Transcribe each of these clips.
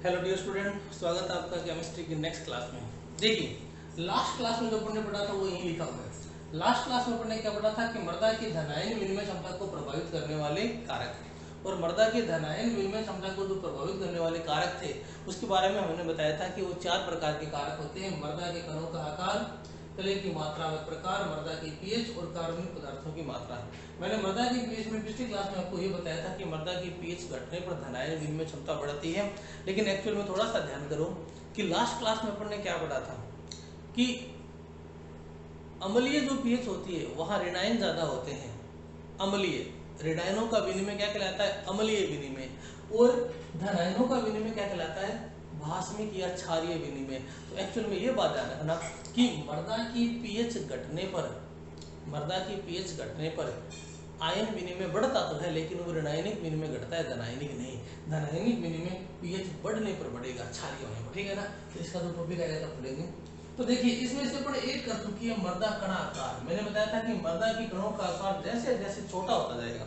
Hello dear student, स्वागत है आपका केमिस्ट्री की नेक्स्ट क्लास में। देखिए, लास्ट क्लास में जो पढ़ने पढ़ा था वो यही लिखा हुआ है। लास्ट क्लास में पढ़ने क्या पढ़ा था कि मृदा की धनायन विनिमय क्षमता को प्रभावित करने वाले कारक, और मृदा की धनायन विनिमय क्षमता को जो प्रभावित करने वाले कारक थे उसके बारे में हमने बताया था कि वो 4 प्रकार के कारक होते हैं। मृदा के कणों का आकार, कले की मात्रा व प्रकार, मृदा की पीएच और कार्बनिक पदार्थों की मात्रा। मैंने मृदा की पीएच में पिछली क्लास में आपको ये बताया था कि मृदा की पीएच घटने पर धनायन विनिमय क्षमता बढ़ती है, लेकिन एक्चुअल में थोड़ा सा ध्यान करो कि लास्ट क्लास में अपन ने क्या पढ़ा था कि अम्लीय जो पीएच होती है वहां ऋणायन ज्यादा होते हैं। अम्लीय ऋणायनों का विनिमय क्या कहलाता है? अम्लीय विनिमय। और धनायनों का विनिमय क्या कहलाता है? भास्मिक या क्षारीय विनिमय। तो एक्चुअल में ये बात ध्यान रखना कि मृदा की पीएच घटने पर आयन विनिमय बढ़ता तो है, लेकिन वो ऋणायनिक विनिमय घटता है, धनायनिक नहीं। धनायनिक विनिमय पीएच बढ़ने पर बढ़ेगा, क्षारीय होने पर, ठीक है ना। तो इसका जो टॉपिक आएगा तब पढ़ेंगे। तो देखिए, इसमें से अपन एक कर चुकी है मृदा कण आकार। मैंने बताया था कि मृदा की कणों का आकार जैसे जैसे छोटा होता जाएगा,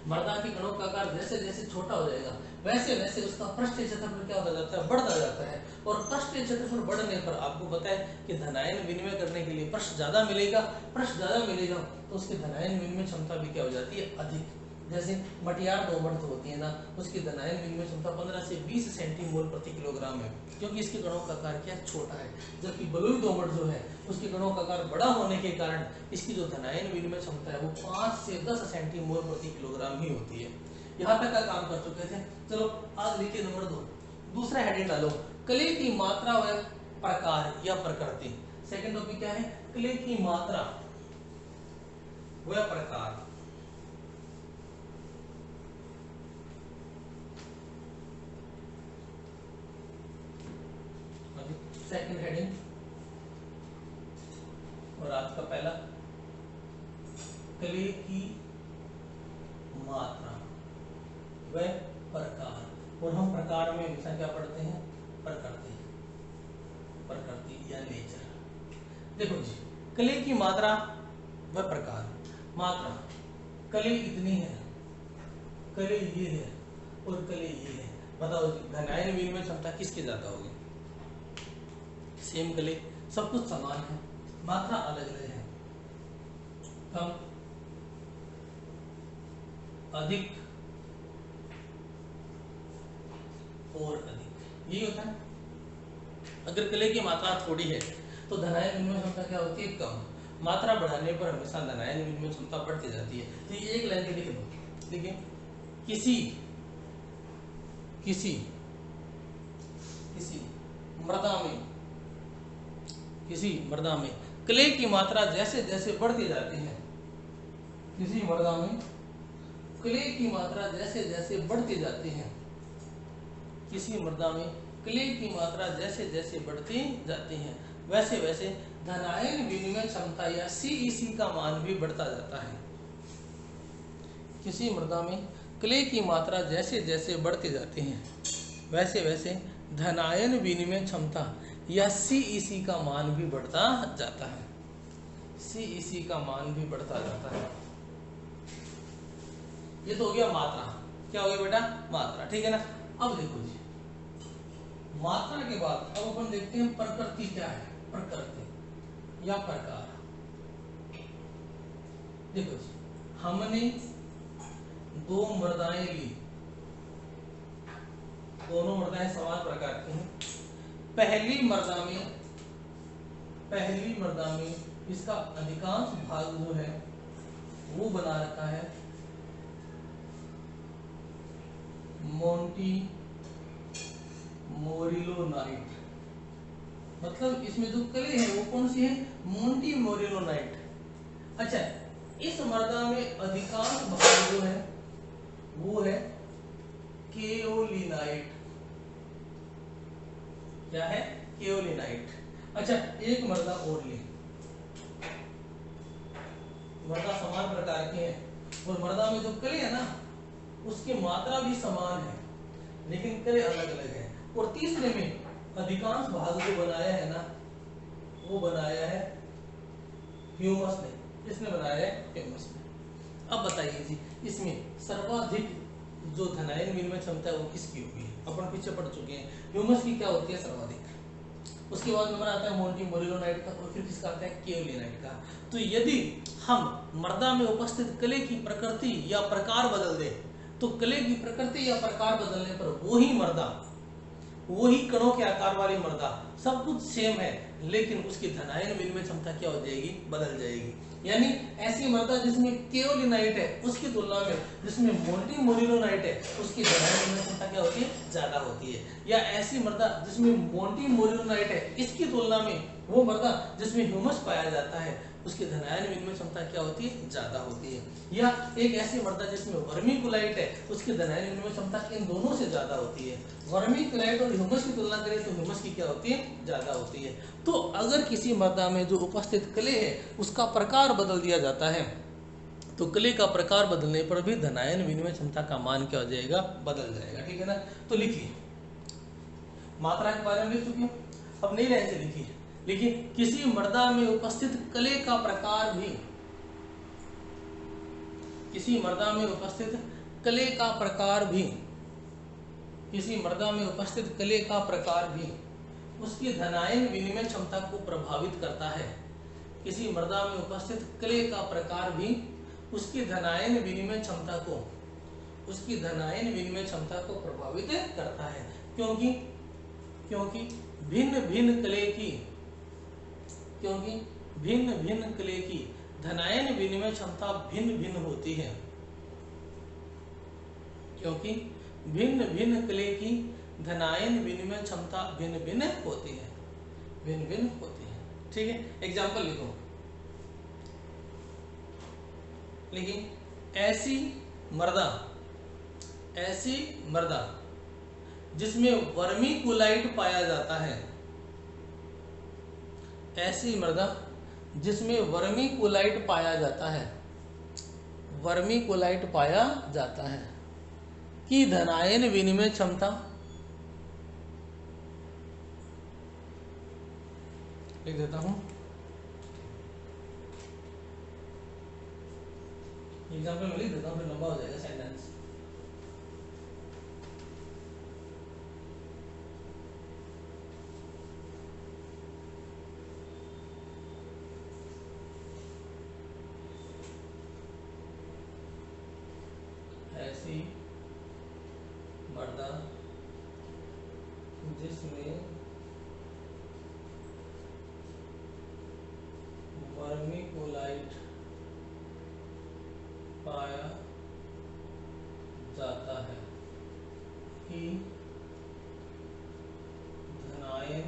मृदा की कणों का आकार जैसे जैसे छोटा हो जाएगा, वैसे वैसे उसका पृष्ठीय क्षेत्रफल क्या होता जाता है? बढ़ता जाता है। और पृष्ठीय क्षेत्रफल बढ़ने पर आपको पता है कि धनायन विनिमय करने के लिए पृष्ठ ज्यादा मिलेगा। पृष्ठ ज्यादा मिलेगा तो उसकी धनायन विनिमय क्षमता भी क्या हो जाती है? अधिक। जैसे मटियार दोमट होती है ना, उसकी धनायन विनिमय क्षमता 15 से 20 सेंटीमोल प्रति किलोग्राम है, क्योंकि इसके कणों का आकार क्या छोटा है। जबकि बलुई दोमट जो है उसके कणों का आकार बड़ा होने के कारण इसकी जो धनायन विनिमय क्षमता है वो 5 से 10 सेंटीमोल प्रति किलोग्राम ही होती है। यहाँ तक का काम कर चुके थे। चलो आज लिखिए नंबर 2, दूसरा हेडिंग डालो, कले की मात्रा व प्रकार या प्रकृति। सेकंड टॉपिक क्या है? कले की मात्रा व प्रकार। सेकंड हेडिंग और आज का पहला, कले की मात्रा व प्रकार। और हम प्रकार में हमेशा क्या पढ़ते हैं? प्रकृति, प्रकृति या नेचर। देखो जी, कले की मात्रा व प्रकार। मात्रा, कले इतनी है, कले ये है और कले ये है। बताओ जी, धनायन विनिमय क्षमता किसकी ज्यादा होगी? सेम कले, सब कुछ समान है, मात्रा अलग अलग है। कम, अधिक और अधिक, यही होता है। अगर कले की मात्रा थोड़ी है तो धनायन विनिमय क्षमता क्या होती है? कम। मात्रा बढ़ाने पर हमेशा धनायन विनिमय क्षमता बढ़ती जाती है। तो ये एक लाइन के लिख दो। देखिए, किसी किसी किसी मृदा में कले की मात्रा जैसे जैसे बढ़ती जाती है, किसी मृदा में कले की मात्रा जैसे जैसे बढ़ती जाती है, किसी मृदा में कले की मात्रा जैसे जैसे बढ़ती जाती है, वैसे वैसे धनायन विनिमय क्षमता या सीईसी का मान भी बढ़ता जाता है। किसी मृदा में कले की मात्रा जैसे जैसे बढ़ती जाती है, वैसे वैसे धनायन विनिमय क्षमता या सीईसी का मान भी बढ़ता जाता है। सीईसी का मान भी बढ़ता जाता है। ये तो हो गया मात्रा। क्या हो गया बेटा? मात्रा, ठीक है ना। अब देखो जी, मात्रा के बाद अब अपन देखते हैं प्रकृति क्या है। प्रकृति या प्रकार। देखो जी, हमने दो मृदाएं ली, दोनों मृदाएं समान प्रकार की हैं। पहली मृदा में इसका अधिकांश भाग जो है वो बना रखा है मोंटी मोरिलोनाइट। मतलब इसमें जो कले है वो कौन सी है? मोंटी मोरिलोनाइट। अच्छा, इस मृदा में अधिकांश भाग जो है वो है केओलिनाइट। क्या है? केओलिनाइट। अच्छा, एक मृदा और ले, मृदा समान प्रकार के हैं और मृदा में जो कले है ना उसकी मात्रा भी समान है, लेकिन कले अलग अलग है। और तीसरे में अधिकांश भाग जो बनाया है ना वो बनाया है ह्यूमस ने। किसने बनाया है? ह्यूमस ने। अब बताइए जी, इसमें सर्वाधिक जो धनायन विनिमय क्षमता है वो किसकी होगी, अपन पीछे पढ़ चुके हैं। ह्यूमस की क्या होती है, सर्वाधिक। उसके बाद नंबर आता है मोंटी मोरिलोनाइट का, और फिर किसका आता है, केओलिनाइट का। तो यदि हम मृदा में उपस्थित कले की प्रकृति या प्रकार बदल दे, तो कले की प्रकृति या प्रकार बदलने पर वही मृदा, वही कणों के आकार वाली मृदा, सब कुछ सेम है, लेकिन उसकी धनायन विनिमय क्षमता क्या हो जाएगी, बदल जाएगी। यानी ऐसी मृदा जिसमें केओलिनाइट है उसकी तुलना में जिसमें मोंटी मोरिलोनाइट है उसकी धनायन विनिमय क्षमता क्या होती है, ज्यादा होती है। या ऐसी मृदा जिसमें मोंटी मोरिलोनाइट है इसकी तुलना में वो मृदा जिसमें ह्यूमस पाया जाता है उसकी धनायन विनिमय क्षमता क्या होती है, ज्यादा होती है। या एक ऐसी मृदा जिसमें वर्मीकुलाइट है उसकी धनायन विनिमय क्षमता इन दोनों से ज्यादा होती है। वर्मीकुलाइट और ह्यूमस की तुलना करें तो ह्यूमस की क्या होती है, ज्यादा होती है। तो अगर किसी मृदा में जो उपस्थित कले है उसका प्रकार बदल दिया जाता है तो कले का प्रकार बदलने पर भी धनायन विनिमय क्षमता का मान क्या हो जाएगा, बदल जाएगा। ठीक है ना। तो लिखिए, मात्रा के बारे में लिख चुके हैं, अब नई लाइन से लिखिए। लेकिन किसी मृदा में उपस्थित कले का प्रकार भी, किसी मृदा में उपस्थित कले का प्रकार भी, किसी मृदा में उपस्थित कले का प्रकार भी उसकी धनायन विनिमय क्षमता को प्रभावित करता है। किसी मृदा में उपस्थित कले का प्रकार भी उसकी धनायन विनिमय क्षमता को, उसकी धनायन विनिमय क्षमता को प्रभावित करता है। क्योंकि भिन्न भिन्न कले की, क्योंकि भिन्न भिन्न कले की धनायन विनिमय क्षमता भिन्न भिन्न होती है। क्योंकि भिन्न भिन्न कले की धनायन विनिमय क्षमता भिन्न भिन्न होती है, भिन्न भिन्न होती है। ठीक है, एग्जाम्पल लिखो। लेकिन ऐसी मृदा जिसमें वर्मीकुलाइट पाया जाता है, ऐसी मृदा जिसमें वर्मीकुलाइट पाया जाता है, वर्मीकुलाइट पाया जाता है की धनायन विनिमय क्षमता, लिख देता हूं, एग्जाम्पल में लिख देता हूं, फिर लंबा हो जाएगा सेंटेंस। ऐसी मृदा जिसमें वर्मीकुलाइट पाया जाता है कि धनायन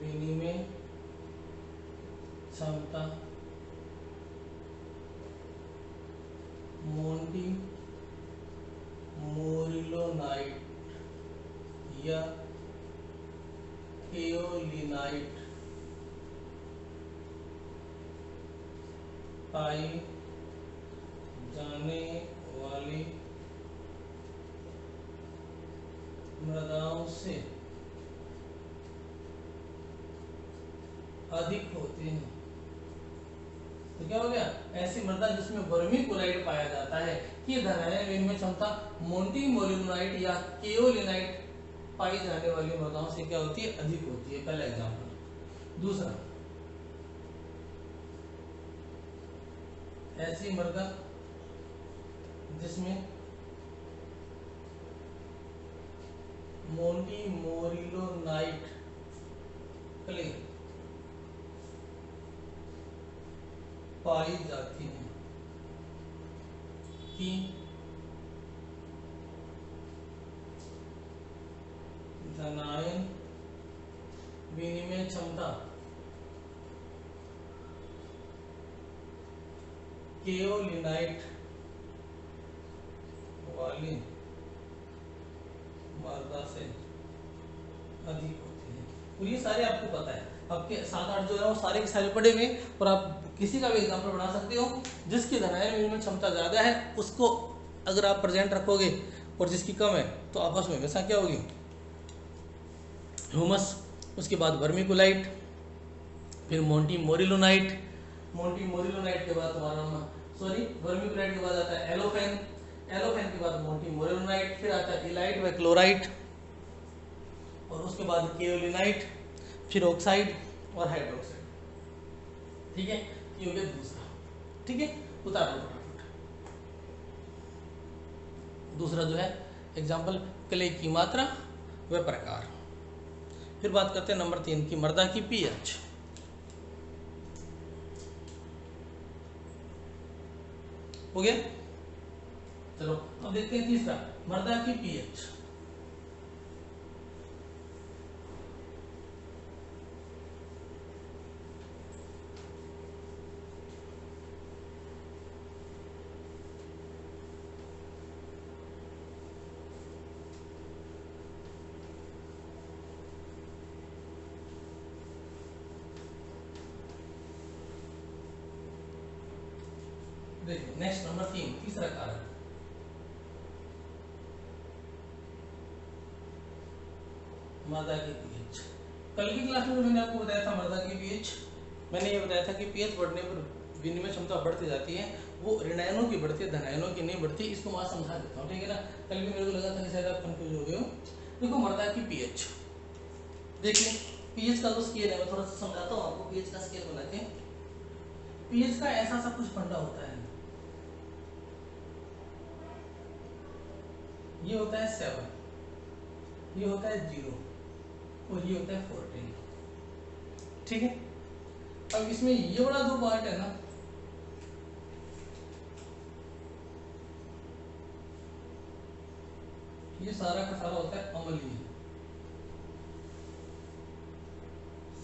विनिमय क्षमता मोंटी मोरिलोनाइट या केओलिनाइट पाई जाने वाली मृदाओं से अधिक होती है। तो क्या हो गया, ऐसी मृदा जिसमें वर्मीकुलाइट पाया जाता है कि धनायन विनिमय क्षमता मोंटी मोलिनाइट या केओलिनाइट पाई जाने वाली मृदाओं से क्या होती है, अधिक होती है। पहला एग्जांपल। दूसरा, ऐसी मृदा जिसमें मोंटी मोरिलोनाइट क्ले पाई जाती है कि धनायन विनिमय क्षमता केओलिनाइट वाली मृदा से अधिक होती है। और ये सारे आपको पता है, आपके 7-8 जो है वो सारे के सारे पढ़े हुए, और आप किसी का भी एग्जाम्पल बना सकते हो जिसकी धनायन विनिमय क्षमता ज्यादा है उसको अगर आप प्रेजेंट रखोगे और जिसकी कम है तो आपस में हमेशा क्या होगी, ह्यूमस, उसके बाद वर्मीकुलाइट, फिर मोंटी मोरिलोनाइट के बाद तुम्हारा वर्मीकुलाइट के बाद आता है एलोफेन, एलोफेन के बाद मोंटीमोरियलाइट, फिर आता है इलाइट व क्लोराइड, और उसके बाद केओलिनाइट, फिर ऑक्साइड और हाइड्रोक्साइड। ठीक है, ये हो गया दूसरा। ठीक है, उतार लो फटाफट। दूसरा जो है एग्जाम्पल क्ले की मात्रा व प्रकार। फिर बात करते हैं नंबर 3 की, मृदा की पीएच। हो गया। चलो अब देखते हैं तीसरा, मृदा की पीएच। देखिए नेक्स्ट नंबर 3, तीसरा कारक, मृदा की पीएच। कल की क्लास में मैंने आपको बताया था मृदा की पीएच, मैंने ये बताया था कि पीएच बढ़ने पर विनिमय क्षमता बढ़ती जाती है, वो ऋणायनों की बढ़ती है, धनायनों की नहीं बढ़ती। इसको मैं समझा देता हूँ, ठीक है ना। कल भी मेरे को लगा था कि शायद आप कंफ्यूज हो गए हो। देखो मृदा की पीएच, देखिए पीएच का जो स्केल है मैं थोड़ा सा समझाता हूँ आपको। पीएच का स्केल बनाते हैं। पीएच का ऐसा सा कुछ फंडा होता है, ये होता है 7, ये होता है 0 और ये होता है 14। ठीक है, अब इसमें ये वाला जो पार्ट है ना, ये सारा का सारा होता है अम्लीय।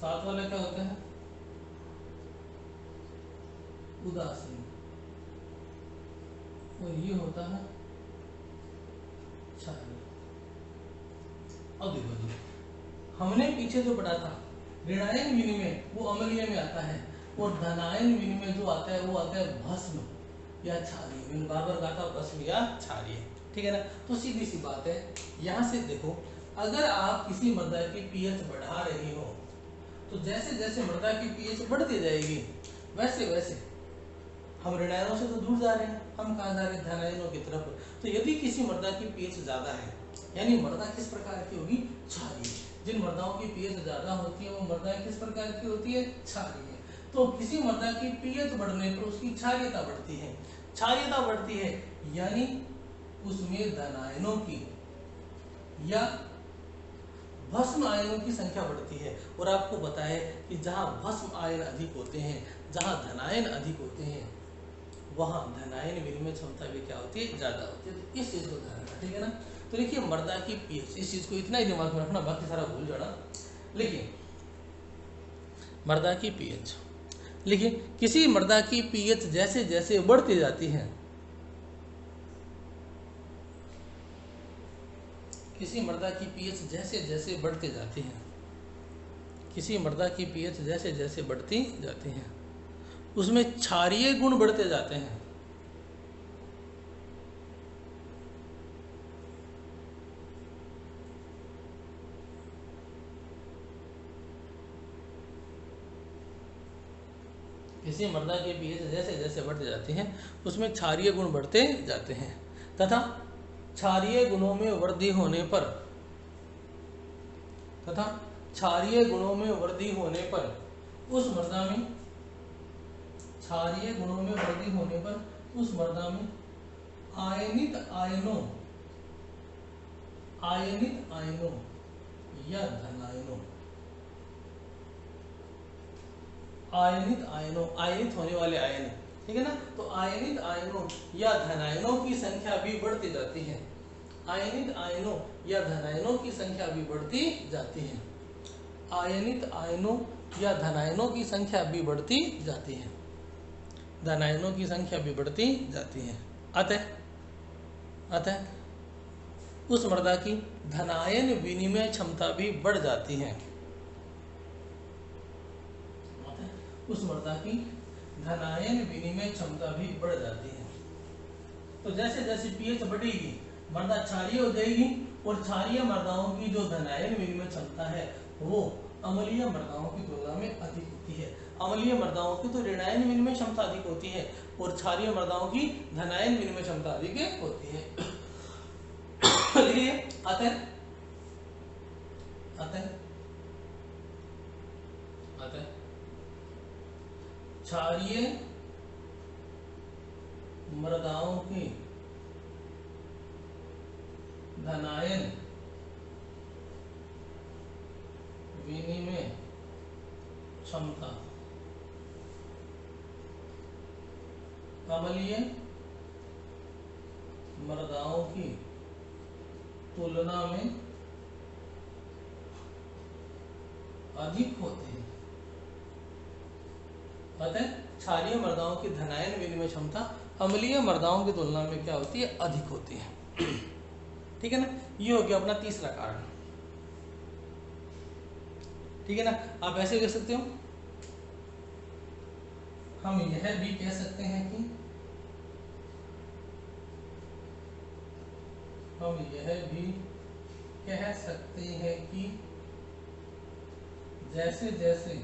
7 वाला क्या होता है, उदासीन, और ये होता है क्षारीय। अब देखो जी, हमने पीछे जो पढ़ा था ऋणायन विनिमय वो अम्लीय में आता है, और धनायन विनिमय जो आता है वो आता है भस्म या क्षारीय। मैंने बार बार कहा था भस्म या क्षारीय, ठीक है ना। तो सीधी सी बात है, यहाँ से देखो, अगर आप किसी मृदा की पीएच बढ़ा रही हो तो जैसे जैसे मृदा की पीएच बढ़ती जाएगी वैसे वैसे हम ऋणायनों से तो दूर जा रहे हैं, हम कहाँ जा रहे हैं, धनायनों की तरफ। तो यदि किसी मृदा की पीएच ज्यादा है, यानी मृदा किस प्रकार की होगी, क्षारीय। जिन मृदाओं की पीएच ज्यादा होती है वो मृदाएं किस प्रकार की होती है, क्षारीय। तो किसी मृदा की पीएच बढ़ने पर उसकी क्षारीयता बढ़ती है, क्षारीयता बढ़ती है यानी उसमें धनायनों की या भस्म आयनों की संख्या बढ़ती है। और आपको बताए कि जहां भस्म आयन अधिक होते हैं, जहां धनायन अधिक होते हैं, वहां धनायन विनिमय क्षमता भी क्या होती है, ज्यादा होती है। तो इस चीज को ध्यान रखना, ठीक है ना। तो देखिए मृदा की पीएच, इस चीज को इतना ही दिमाग में रखना, बाकी सारा भूल जाना। लेकिन मृदा की पीएच, लेकिन किसी मृदा की पीएच जैसे जैसे बढ़ती जाती है, किसी मृदा की पीएच जैसे जैसे बढ़ती जाती है, किसी मृदा की पीएच जैसे जैसे बढ़ती जाती है, उसमें क्षारीय गुण बढ़ते जाते हैं। किसी मृदा की पीएच जैसे जैसे बढ़ती जाती है उसमें क्षारीय गुण बढ़ते जाते हैं, तथा क्षारीय गुणों में वृद्धि होने पर, तथा क्षारीय गुणों में वृद्धि होने पर उस मृदा में, क्षारीय गुणों में वृद्धि होने पर उस मृदा में आयनित आयनों, आयनित आयनों या धनायनों, आयनित आयनों, आयनित होने वाले आयन, ठीक है ना। तो आयनित आयनों या धनायनों की संख्या भी बढ़ती जाती है, आयनित आयनों या धनायनों की संख्या भी बढ़ती जाती है, आयनित आयनों या धनायनों की संख्या भी बढ़ती जाती है, धनायनों की संख्या भी बढ़ती जाती है। अतः उस मृदा की धनायन विनिमय क्षमता भी बढ़ जाती है, उस मृदा की धनायन विनिमय क्षमता भी बढ़ जाती है। तो जैसे जैसे पीएच बढ़ेगी मृदा क्षारीय हो जाएगी, और क्षारीय मृदाओं की जो धनायन विनिमय क्षमता है वो अम्लीय मृदाओं की तुलना में अधिक होती है। अम्लीय मृदाओं की तो ऋणायन विनिमय क्षमता अधिक होती है, और क्षारीय मृदाओं की धनायन विनिमय क्षमता अधिक होती है। लिखिए आता है क्षारीय मृदाओं की धनायन विनिमय क्षमता अम्लीय मृदाओं की तुलना में अधिक होते हैं। अतः क्षारीय मृदाओं की धनायन विनिमय क्षमता अम्लीय मृदाओं की तुलना में क्या होती है, अधिक होती है। ठीक है ना, ये हो गया अपना तीसरा कारण। ठीक है ना, आप ऐसे कह सकते हो, हम यह भी कह सकते हैं कि जैसे जैसे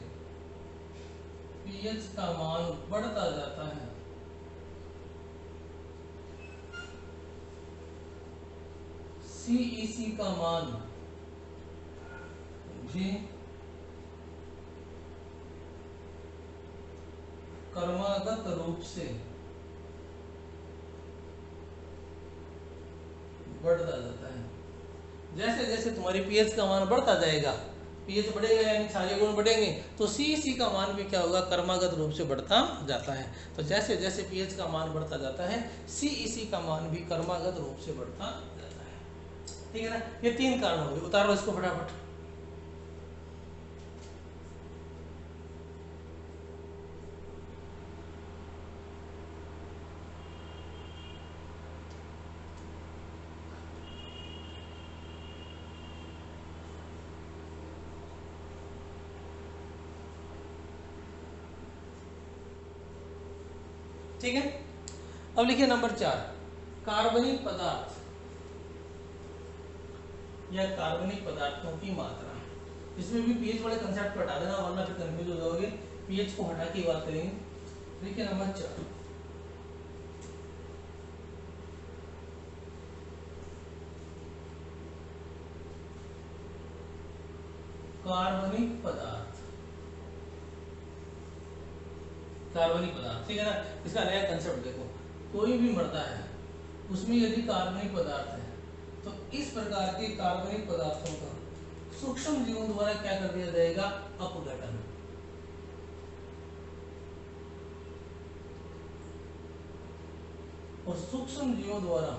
पीएच का मान बढ़ता जाता है सीईसी का मान भी क्रमागत रूप से बढ़ता जाता है। जैसे जैसे तुम्हारी पीएच का मान बढ़ता जाएगा, पीएच बढ़ेगा यानी क्षारीय गुण बढ़ेंगे, तो सीईसी का मान भी क्या होगा, क्रमागत रूप से बढ़ता जाता है। तो जैसे जैसे पीएच का मान बढ़ता जाता है, सीईसी का मान भी क्रमागत रूप से बढ़ता जाता है। ठीक है ना, ये तीन कारण हो गए। उतार लो इसको फटाफट। ठीक है, अब लिखिए नंबर 4, कार्बनिक पदार्थ या कार्बनिक पदार्थों की मात्रा। इसमें भी पीएच वाले कंसेप्ट को हटा देना, वरना फिर कंफ्यूज हो जाओगे। पीएच को हटा के बात करेंगे। देखिए नंबर 4, कार्बनिक पदार्थ। ठीक है ना, इसका नया कंसेप्ट देखो। कोई भी मृदा है, उसमें यदि कार्बनिक पदार्थ है, तो इस प्रकार के कार्बनिक पदार्थों का सूक्ष्म जीवों द्वारा क्या कर दिया जाएगा, अपघटन। और सूक्ष्म जीवों द्वारा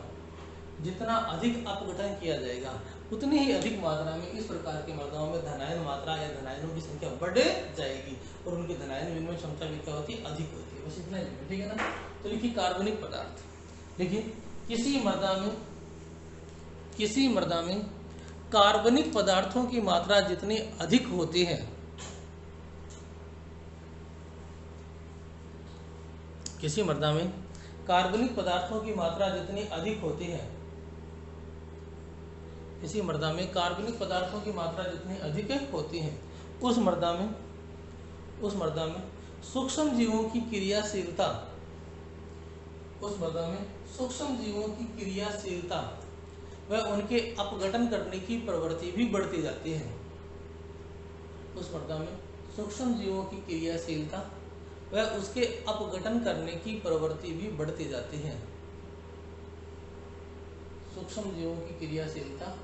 जितना अधिक अपघटन किया जाएगा, उतनी ही अधिक मात्रा में इस प्रकार की मृदाओं में धनायन मात्रा या धनायनों की संख्या बढ़ जाएगी और उनकी धनायन विनिमय क्षमता भी क्या होती है, अधिक होती है। बस इतना ही, ठीक है ना। तो लिखिए कार्बनिक पदार्थ। देखिए किसी मृदा में कार्बनिक पदार्थों की मात्रा जितनी अधिक होती है, किसी मृदा में कार्बनिक पदार्थों की मात्रा जितनी अधिक होती है, किसी मृदा में कार्बनिक पदार्थों की मात्रा जितनी अधिक होती है, उस मृदा में सूक्ष्म जीवों की क्रियाशीलता, व उनके अपघटन करने की प्रवृत्ति भी बढ़ती जाती है। उस मृदा में सूक्ष्म जीवों की क्रियाशीलता व उसके अपघटन करने की प्रवृत्ति भी बढ़ती जाती है। सूक्ष्म जीवों की क्रियाशीलता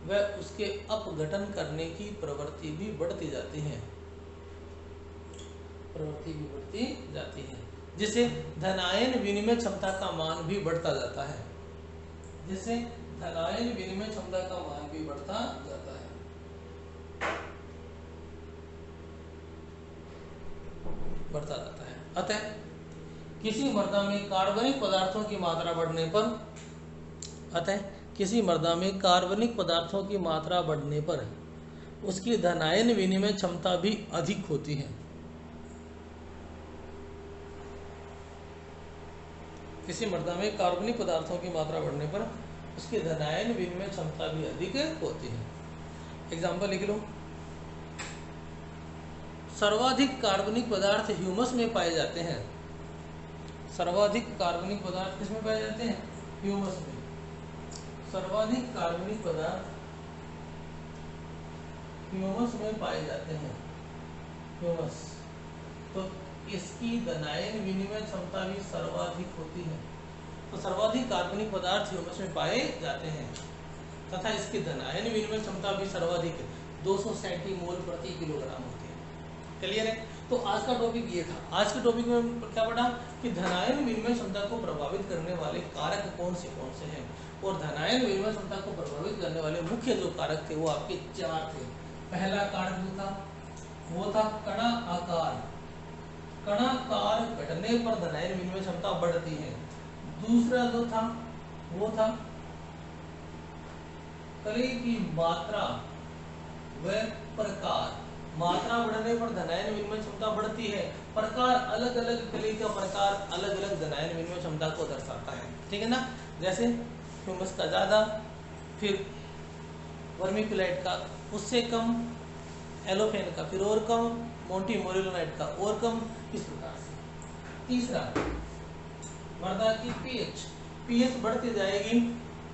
व उसके अपघटन करने की प्रवृत्ति भी बढ़ती जाती है, जिससे धनायन विनिमय क्षमता का मान भी बढ़ता जाता है। अतः किसी मृदा में कार्बनिक पदार्थों की मात्रा बढ़ने पर उसकी धनायन विनिमय क्षमता भी अधिक होती है। किसी मृदा में कार्बनिक पदार्थों की मात्रा बढ़ने पर उसकी धनायन विनिमय क्षमता भी अधिक होती है। एग्जाम्पल लिख लो। सर्वाधिक कार्बनिक पदार्थ ह्यूमस में पाए जाते हैं। सर्वाधिक कार्बनिक पदार्थ किसमें पाए जाते हैं? ह्यूमस में। सर्वाधिक कार्बनिक पदार्थ ह्यूमस में पाए जाते हैं। ह्यूमस, तो इसकी धनायन विनिमय क्षमता भी सर्वाधिक होती है। तो सर्वाधिक कार्बनिक पदार्थ ह्यूमस में पाए जाते हैं तथा इसकी धनायन विनिमय क्षमता भी सर्वाधिक है, 200 सेंटीमोल प्रति किलोग्राम होती है। क्लियर है? तो आज का टॉपिक ये था। आज के टॉपिक में क्या पढ़ा कि धनायन विनिमय क्षमता को प्रभावित करने वाले कारक कौन से हैं, और धनायन विनिमय क्षमता को प्रभावित करने वाले मुख्य जो कारक थे वो आपके 4 थे। पहला कारक जो था वो था कणा आकार। कणाकार घटने पर धनायन विनिमय क्षमता बढ़ती है। दूसरा जो था वो था कली की मात्रा व प्रकार। मात्रा बढ़ने पर धनायन विनिमय क्षमता बढ़ती है। प्रकार अलग अलग कली का प्रकार अलग अलग धनायन विनिमय क्षमता को दर्शाता है। ठीक है ना? जैसे ह्यूमस का ज्यादा, फिर वर्मिकुलाइट का उससे कम, एलोफेन का फिर और कम, मोंटी मोरिलोनाइट का और कम, इस प्रकार से। तीसरा, मृदा की पीएच बढ़ती जाएगी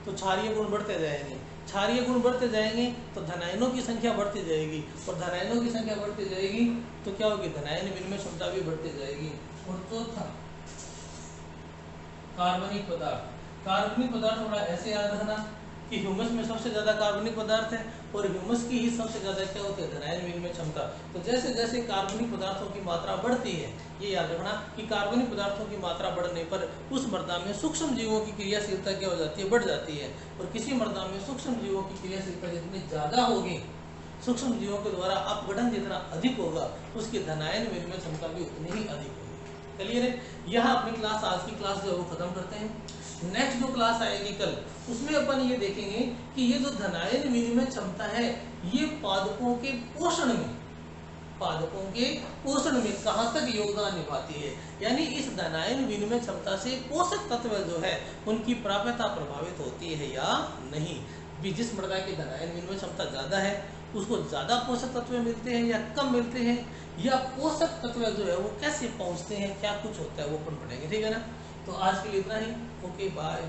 तो क्षारीय गुण बढ़ते जाएंगे, क्षारीय गुण बढ़ते जाएंगे तो धनायनों की संख्या बढ़ती जाएगी, और धनायनों की संख्या बढ़ती जाएगी तो क्या होगी? धनायन विनिमय क्षमता भी बढ़ती जाएगी। और चौथा, कार्बनिक पदार्थ। कार्बनिक पदार्थ थोड़ा ऐसे याद रखना कि ह्यूमस में सबसे ज्यादा कार्बनिक पदार्थ है, और ह्यूमस की ही सबसे ज्यादा क्या होती है? धनायन विनिमय क्षमता। तो जैसे जैसे कार्बनिक पदार्थों की मात्रा बढ़ती है, ये याद रखना कि कार्बनिक पदार्थों की मात्रा बढ़ने पर उस मृदा में सूक्ष्म जीवों की क्रियाशीलता क्या हो जाती है? बढ़ जाती है। और किसी मृदा में सूक्ष्म जीवों की क्रियाशीलता जितनी ज्यादा होगी, सूक्ष्म जीवों के द्वारा अपघटन जितना अधिक होगा, उसकी धनायन विनिमय क्षमता भी उतनी ही अधिक होगी। क्लियर है? यहाँ अपनी क्लास, आज की क्लास जो है वो खत्म करते हैं। नेक्स्ट जो क्लास आएगी कल, उसमें अपन ये देखेंगे कि ये जो धनायन विनिमय क्षमता है ये पादपों के पोषण में कहाँ तक योगदान निभाती है, यानी इस धनायन विनिमय क्षमता से पोषक तत्व जो है उनकी प्राप्यता प्रभावित होती है या नहीं। भी जिस मृदा की धनायन विनिमय क्षमता ज्यादा है उसको ज्यादा पोषक तत्व मिलते हैं या कम मिलते हैं, या पोषक तत्व जो है वो कैसे पहुंचते हैं, क्या कुछ होता है वो अपन पढ़ेंगे। ठीक है ना? तो आज के लिए इतना ही। Okay, bye.